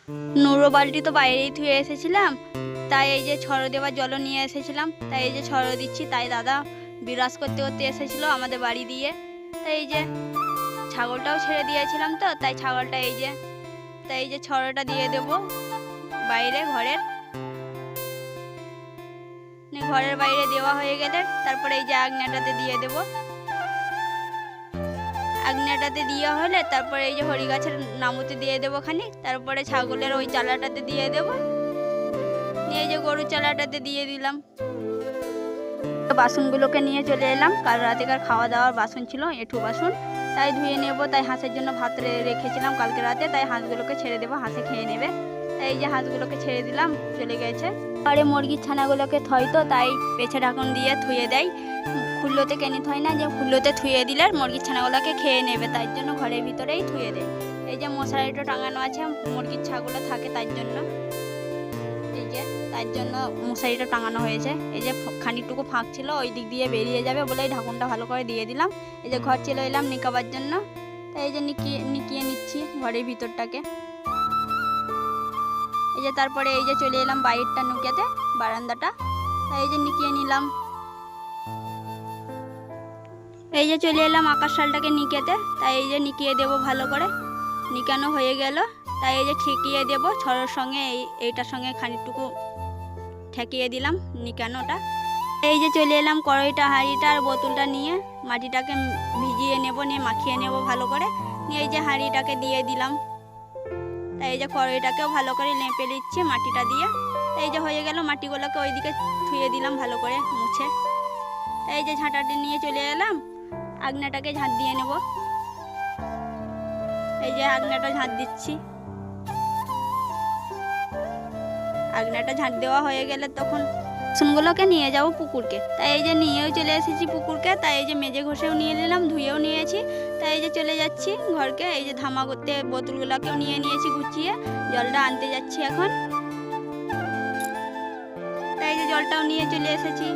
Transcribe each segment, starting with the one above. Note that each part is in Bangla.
নুরো বালতি তো বাইরেই ধুয়ে এসেছিলাম, তাই এই যে ছড়ো দেওয়ার জলও নিয়ে এসেছিলাম, তাই এই যে ছড়ো দিচ্ছি। তাই দাদা বিরাজ করতে করতে এসেছিলো আমাদের বাড়ি দিয়ে। তাই এই যে ছাগলটাও ছেড়ে দিয়েছিলাম, তো তাই ছাগলটা তাই এই যে ছড়োটা দিয়ে দেব বাইরে ঘরের বাইরে দেওয়া হয়ে গেলে তারপরে এই যে আগনাটাতে দিয়ে দেব। আগনাটাতে দেওয়া হলে তারপরে এই যে হরি গাছের নামুতে দিয়ে দেবো খানিক, তারপরে ছাগলের ওই চালাটাতে দিয়ে দেব। নিয়ে এই যে গরুর চালাটাতে দিয়ে দিলাম। বাসনগুলোকে নিয়ে চলে এলাম, কাল রাতেকার খাওয়া দাওয়ার বাসন ছিল, এঁঠো বাসন, তাই ধুয়ে নেব। তাই হাঁসের জন্য ভাত রেখেছিলাম কালকে রাতে, তাই হাঁসগুলোকে ছেড়ে দেবো, হাঁসে খেয়ে নেবে। তাই এই যে হাঁসগুলোকে ছেড়ে দিলাম, চলে গেছে। পরে মুরগির ছানাগুলোকে থই, তো তাই পেছে ঢাকন দিয়ে থুয়ে দেয়। খুল্লোতে কেনে থয় না, যে খুল্লোতে থুয়ে দিলে মুরগির ছানাগুলোকে খেয়ে নেবে, তাই জন্য ঘরের ভিতরেই থুয়ে দেয়। এই যে মশারিটা টাঙানো আছে, মুরগির ছাগুলো থাকে তার জন্য, এই যে তার জন্য মশারিটা টাঙানো হয়েছে। এই যে খানিকটুকু ফাঁক ছিল, ওই দিক দিয়ে বেরিয়ে যাবে বলে এই ঢাকনটা ভালো করে দিয়ে দিলাম। এই যে ঘর চলে এলাম নিকাবার জন্য, তাই এই যে নিকিয়ে নিচ্ছি ঘরের ভিতরটাকে। এই যে তারপরে এই যে চলে এলাম বাইরটা নুকাতে, বারান্দাটা, তাই এই যে নিকিয়ে নিলাম। এই যে চলে এলাম আকাশ শালটাকে নিকাতে, তাই এই যে নিকিয়ে দেব ভালো করে। নিকানো হয়ে গেল, তাই এই যে ঠেকিয়ে দেব ছড়ের সঙ্গে, এইটার সঙ্গে খানিকটুকু ঠেকিয়ে দিলাম নিকানোটা। এই যে চলে এলাম কড়াইটা, হাঁড়িটা আর বোতলটা নিয়ে মাটিটাকে ভিজিয়ে নেব, নিয়ে মাখিয়ে নেব ভালো করে। নিয়ে এই যে হাঁড়িটাকে দিয়ে দিলাম, তাই এই যে কড়াইটাকেও ভালো করে লেপে নিচ্ছে মাটিটা দিয়ে। তাই এই যে হয়ে গেল, মাটিগুলোকে ওইদিকে ধুয়ে দিলাম ভালো করে মুছে। তাই এই যে ঝাঁটাটি নিয়ে চলে এলাম, আগনাটাকে ঝাঁট দিয়ে নেব। এই যে আগনাটা ঝাঁট দিচ্ছি। আগনাটা ঝাঁট দেওয়া হয়ে গেলে তখন বাসনগুলোকে নিয়ে যাব পুকুরকে, তাই এই যে নিয়েও চলে এসেছি পুকুরকে। তাই এই যে মেজে ঘষেও নিয়ে নিলাম, ধুয়েও নিয়েছি। তাই এই যে চলে যাচ্ছি ঘরকে, এই যে ধামা করতে বোতলগুলোকেও নিয়ে নিয়েছি গুছিয়ে, জলটা আনতে যাচ্ছি এখন। তাই এই যে জলটাও নিয়ে চলে এসেছি,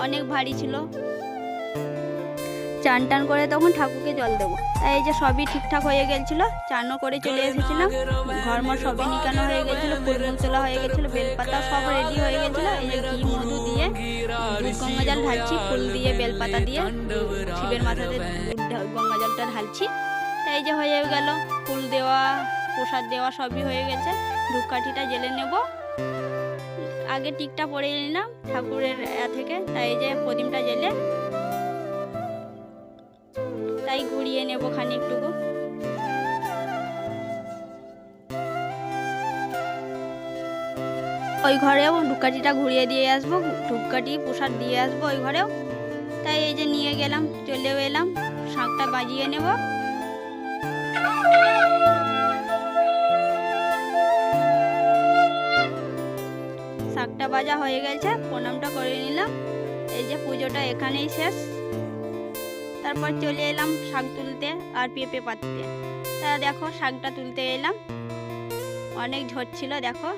অনেক ভারী ছিল। চান টান করে তখন ঠাকুরকে জল দেবো। তাই এই যে সবই ঠিকঠাক হয়ে গেছিলো, চানও করে চলে এসেছিলাম, ঘরমর সবই নিকানো হয়ে গেছিলো, ফুলমুল তোলা হয়ে গেছিলো, বেলপাতা সব রেডি হয়ে গেছিলো। এই যে ঘি মধু দিয়ে দুধ গঙ্গা জল ঢালছি, ফুল দিয়ে বেলপাতা দিয়ে শিবের মাথাতে গঙ্গা জলটা ঢালছি। তাই এই যে হয়ে গেল, ফুল দেওয়া প্রসাদ দেওয়া সবই হয়ে গেছে। ধূপকাঠিটা জেলে নেব, আগে টিকটা পরে নিলাম ঠাকুরের থেকে। তাই এই যে প্রদীপটা জেলে তাই ঘুরিয়ে নেব খানিকটুকু। ওই ঘরেও ধূপকাঠিটা ঘুরিয়ে দিয়ে আসবো, ধূপকাঠি প্রসাদ দিয়ে আসবো ওই ঘরেও। তাই এই যে নিয়ে গেলাম, চলেও এলাম, শাঁখটা বাজিয়ে নেব। শাঁখটা বাজা হয়ে গেছে, প্রণামটা করে নিলাম। এই যে পুজোটা এখানেই শেষ। তারপর চলে এলাম শাক তুলতে আর পেঁপে পাততে। তা দেখো শাকটা তুলতে এলাম, অনেক ঝরছিল দেখো।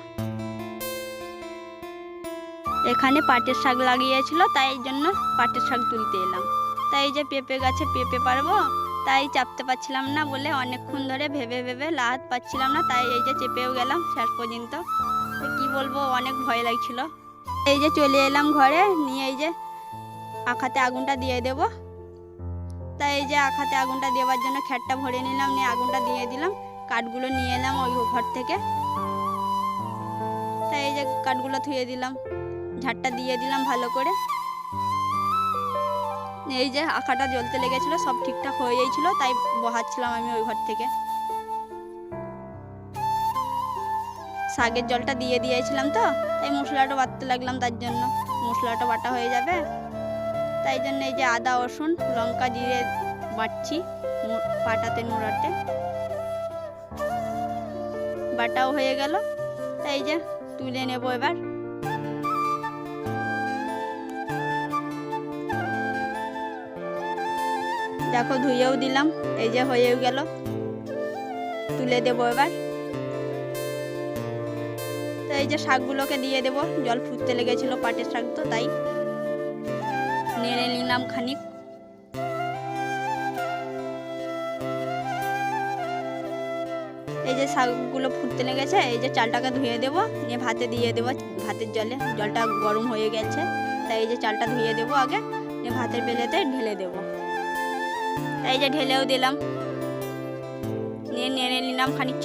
এখানে পাটের শাক লাগিয়েছিল, তাই জন্য পাটের শাক তুলতে এলাম। তাই এই যে পেঁপে গাছে পেঁপে পারবো, তাই চাপতে পারছিলাম না বলে অনেকক্ষণ ধরে ভেবে লাহাত পাচ্ছিলাম না। তাই এই যে চেপেও গেলাম শেষ পর্যন্ত। কি বলবো, অনেক ভয় লাগছিল। এই যে চলে এলাম ঘরে, নিয়ে এই যে আখাতে আগুনটা দিয়ে দেব। তাই এই যে আখাতে আগুনটা দেওয়ার জন্য খ্যাটটা ভরে নিলাম, নিয়ে আগুনটা দিয়ে দিলাম। কাঠগুলো নিয়ে এলাম ওই ঘর থেকে। তাই এই যে কাঠগুলো ধুয়ে দিলাম, ঝাড়টা দিয়ে দিলাম ভালো করে। এই যে আখাটা জ্বলতে লেগেছিল, সব ঠিকঠাক হয়ে গিয়েছিল, তাই বহাচ্ছিলাম আমি ওই ঘর থেকে। শাকের জলটা দিয়ে দিয়েছিলাম, তো তাই মশলাটা বাটতে লাগলাম, তার জন্য মশলাটা বাটা হয়ে যাবে। তাই জন্য এই যে আদা রসুন লঙ্কা জিরে বাটছি পাটাতে নোড়াতে, বাটাও হয়ে গেল। তাই যে তুলে নেব এবার। দেখো ধুয়েও দিলাম, এই যে হয়েও গেল, তুলে দেব এবার। তো এই যে শাকগুলোকে দিয়ে দেব, জল ফুটতে লেগেছিল পাটের শাক, তো তাই নেড়ে নিলাম খানিক। এই যে শাকগুলো ফুটতে লেগেছে, এই যে চালটাকে ধুয়ে দেবো, নিয়ে ভাতে দিয়ে দেবো। ভাতের জলটা গরম হয়ে গেছে, তাই এই যে চালটা ধুয়ে দেবো আগে, নিয়ে ভাতের বেলেতে ঢেলে দেবো। এই যে ঢেলেও দিলাম, নিয়ে নেড়ে নিলাম খানিক।